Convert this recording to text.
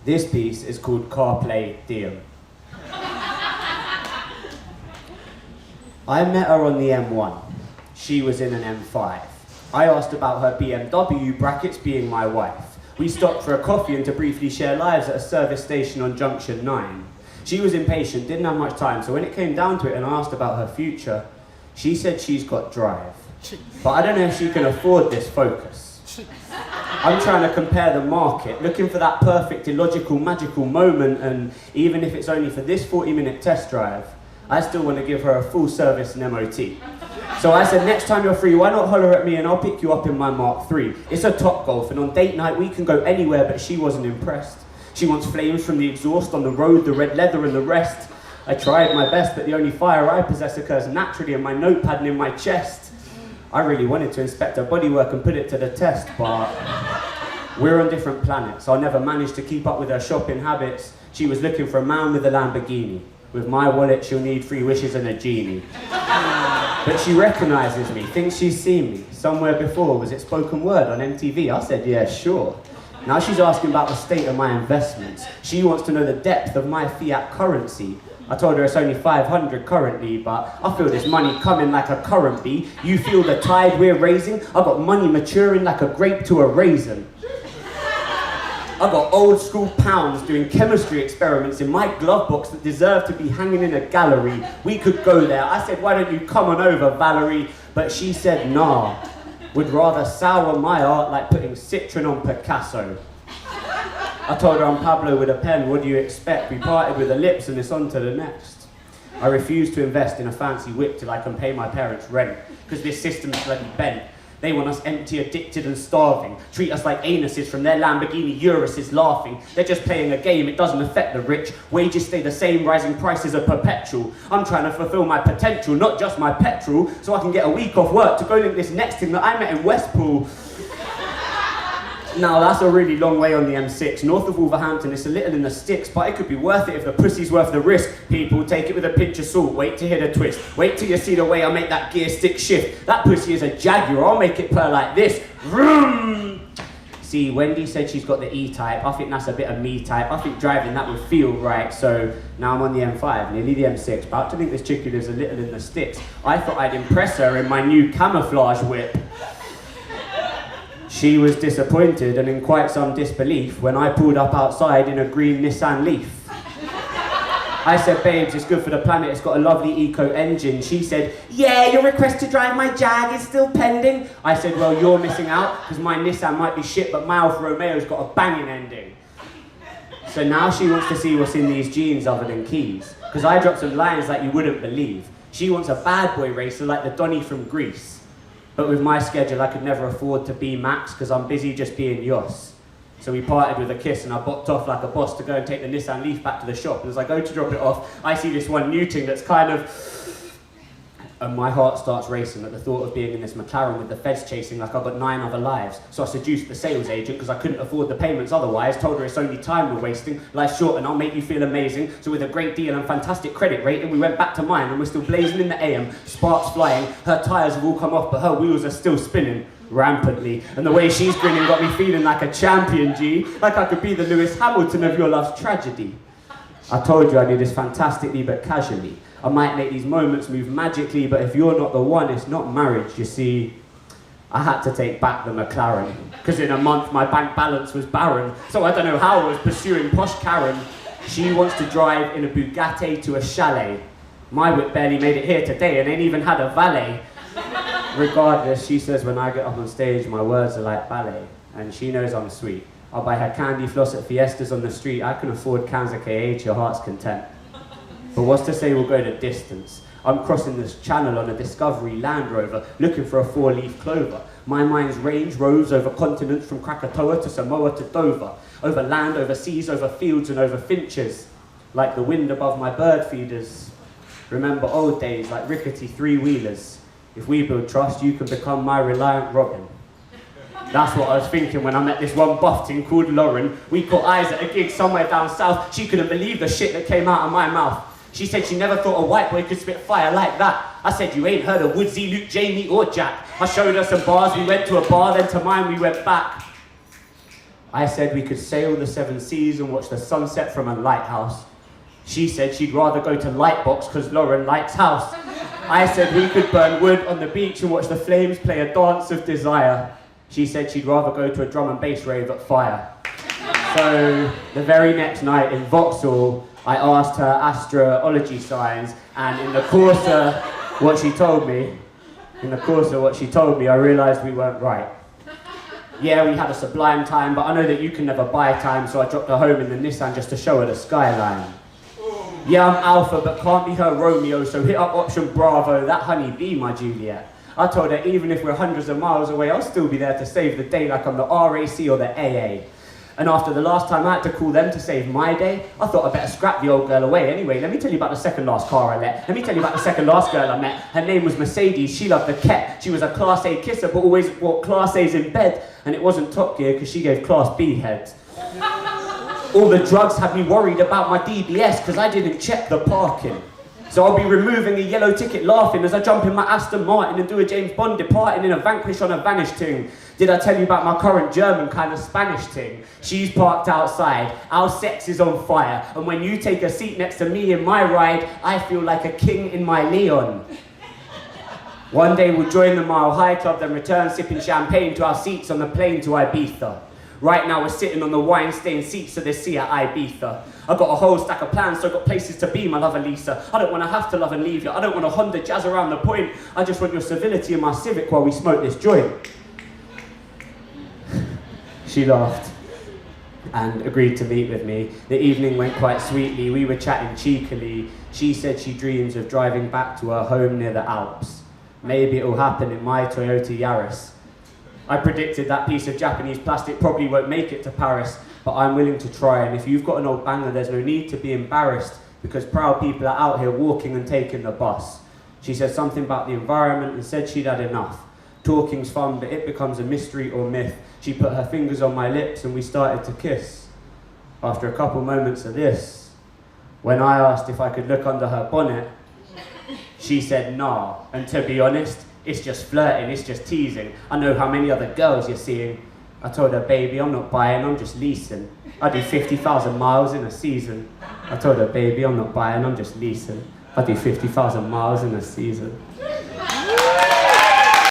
This piece is called CarPlay Diem. I met her on the M1. She was in an M5. I asked about her BMW, brackets being my wife. We stopped for a coffee and to briefly share lives at a service station on Junction 9. She was impatient, didn't have much time, so when it came down to it and I asked about her future, she said she's got drive. But I don't know if she can afford this Focus. I'm trying to compare the market, looking for that perfect, illogical, magical moment, and even if it's only for this 40-minute test drive, I still want to give her a full service and MOT. So I said, next time you're free, why not holler at me and I'll pick you up in my Mark III. It's a Top Golf, and on date night we can go anywhere, but she wasn't impressed. She wants flames from the exhaust on the road, the red leather and the rest. I tried my best, but the only fire I possess occurs naturally in my notepad and in my chest. I really wanted to inspect her bodywork and put it to the test, but we're on different planets. I'll never manage to keep up with her shopping habits. She was looking for a man with a Lamborghini. With my wallet, she'll need 3 wishes and a genie. But she recognises me, thinks she's seen me somewhere before. Was it spoken word on MTV? I said, yeah, sure. Now she's asking about the state of my investments. She wants to know the depth of my fiat currency. I told her it's only 500 currently, but I feel this money coming like a current bee. You feel the tide we're raising? I got money maturing like a grape to a raisin. I got old school pounds doing chemistry experiments in my glove box that deserve to be hanging in a gallery. We could go there. I said, why don't you come on over, Valerie? But she said, nah. Would rather sour my art like putting citron on Picasso. I told her I'm Pablo with a pen, what do you expect? We parted with the lips and it's on to the next. I refuse to invest in a fancy whip till I can pay my parents' rent, because this system's bloody bent. They want us empty, addicted and starving. Treat us like anuses from their Lamborghini Uruses laughing. They're just playing a game, it doesn't affect the rich. Wages stay the same, rising prices are perpetual. I'm trying to fulfill my potential, not just my petrol, so I can get a week off work to go link this next thing that I met in Westpool. Now that's a really long way on the M6. North of Wolverhampton, it's a little in the sticks, but it could be worth it if the pussy's worth the risk. People, take it with a pinch of salt, wait to hear the twist. Wait till you see the way I make that gear stick shift. That pussy is a Jaguar, I'll make it purr like this. Vroom! See, Wendy said she's got the E-type. I think that's a bit of me type. I think driving that would feel right. So now I'm on the M5, nearly the M6. About to think this chick who lives a little in the sticks. I thought I'd impress her in my new camouflage whip. She was disappointed and in quite some disbelief when I pulled up outside in a green Nissan Leaf. I said, babes, it's good for the planet, it's got a lovely eco engine. She said, yeah, your request to drive my Jag is still pending. I said, well, you're missing out, because my Nissan might be shit, but my Alfa Romeo's got a banging ending. So now she wants to see what's in these jeans other than keys, because I dropped some lines like you wouldn't believe. She wants a bad boy racer like the Donny from Greece. But with my schedule, I could never afford to be Max because I'm busy just being Yoss. So we parted with a kiss and I bopped off like a boss to go and take the Nissan Leaf back to the shop. And as I go to drop it off, I see this one new thing that's kind of... And my heart starts racing at the thought of being in this McLaren with the feds chasing like I've got 9 other lives. So I seduced the sales agent because I couldn't afford the payments otherwise. Told her it's only time we're wasting. Life's short and I'll make you feel amazing. So with a great deal and fantastic credit rating, we went back to mine and we're still blazing in the AM. Sparks flying, her tyres have all come off but her wheels are still spinning rampantly. And the way she's grinning got me feeling like a champion, G. Like I could be the Lewis Hamilton of your love's tragedy. I told you I do this fantastically but casually. I might make these moments move magically, but if you're not the one, it's not marriage, you see. I had to take back the McLaren, because in a month my bank balance was barren, so I don't know how I was pursuing posh Karen. She wants to drive in a Bugatti to a chalet. My whip barely made it here today and ain't even had a valet. Regardless, she says when I get up on stage, my words are like ballet, and she knows I'm sweet. I'll buy her candy floss at fiestas on the street. I can afford cans of KH, your heart's content. But what's to say we'll go the distance? I'm crossing this channel on a Discovery Land Rover, looking for a 4-leaf clover. My mind's range roves over continents from Krakatoa to Samoa to Dover. Over land, over seas, over fields and over finches. Like the wind above my bird feeders. Remember old days like rickety 3-wheelers. If we build trust, you can become my reliant Robin. That's what I was thinking when I met this one buff thing called Lauren. We caught eyes at a gig somewhere down south. She couldn't believe the shit that came out of my mouth. She said she never thought a white boy could spit fire like that. I said, you ain't heard of Woodsy, Luke, Jamie or Jack. I showed her some bars, we went to a bar, then to mine we went back. I said we could sail the 7 seas and watch the sunset from a lighthouse. She said she'd rather go to Lightbox because Lauren likes house. I said we could burn wood on the beach and watch the flames play a dance of desire. She said she'd rather go to a drum and bass rave at Fire. So the very next night in Vauxhall, I asked her astrology signs, and in the course of what she told me, I realised we weren't right. Yeah, we had a sublime time, but I know that you can never buy time, so I dropped her home in the Nissan just to show her the skyline. Yeah, I'm Alpha, but can't be her Romeo, so hit up option Bravo, that honey be my Juliet. I told her even if we're hundreds of miles away, I'll still be there to save the day like I'm the RAC or the AA. And after the last time I had to call them to save my day, I thought I'd better scrap the old girl away. Anyway, let me tell you about the second last car I let. Let me tell you about the second last girl I met. Her name was Mercedes, she loved the Ket. She was a Class A kisser, but always bought Class A's in bed. And it wasn't Top Gear, because she gave Class B heads. All the drugs had me worried about my DBS, because I didn't check the parking. So I'll be removing a yellow ticket laughing as I jump in my Aston Martin and do a James Bond departing in a Vanquish on a Vanish ting. Did I tell you about my current German kind of Spanish ting? She's parked outside, our sex is on fire, and when you take a seat next to me in my ride, I feel like a king in my Leon. One day we'll join the Mile High Club, then return sipping champagne to our seats on the plane to Ibiza. Right now we're sitting on the wine-stained seats of the sea at Ibiza. I've got a whole stack of plans, so I've got places to be, my love Elisa. I don't want to have to love and leave you. I don't want a Honda Jazz around the point. I just want your civility in my Civic while we smoke this joint. She laughed and agreed to meet with me. The evening went quite sweetly. We were chatting cheekily. She said she dreams of driving back to her home near the Alps. Maybe it will happen in my Toyota Yaris. I predicted that piece of Japanese plastic probably won't make it to Paris, but I'm willing to try, and if you've got an old banger, there's no need to be embarrassed, because proud people are out here walking and taking the bus. She said something about the environment and said she'd had enough. Talking's fun, but it becomes a mystery or myth. She put her fingers on my lips and we started to kiss. After a couple moments of this, when I asked if I could look under her bonnet, she said nah, and to be honest, it's just flirting, it's just teasing. I know how many other girls you're seeing. I told her, baby, I'm not buying, I'm just leasing. I do 50,000 miles in a season. I told her, baby, I'm not buying, I'm just leasing. I do 50,000 miles in a season.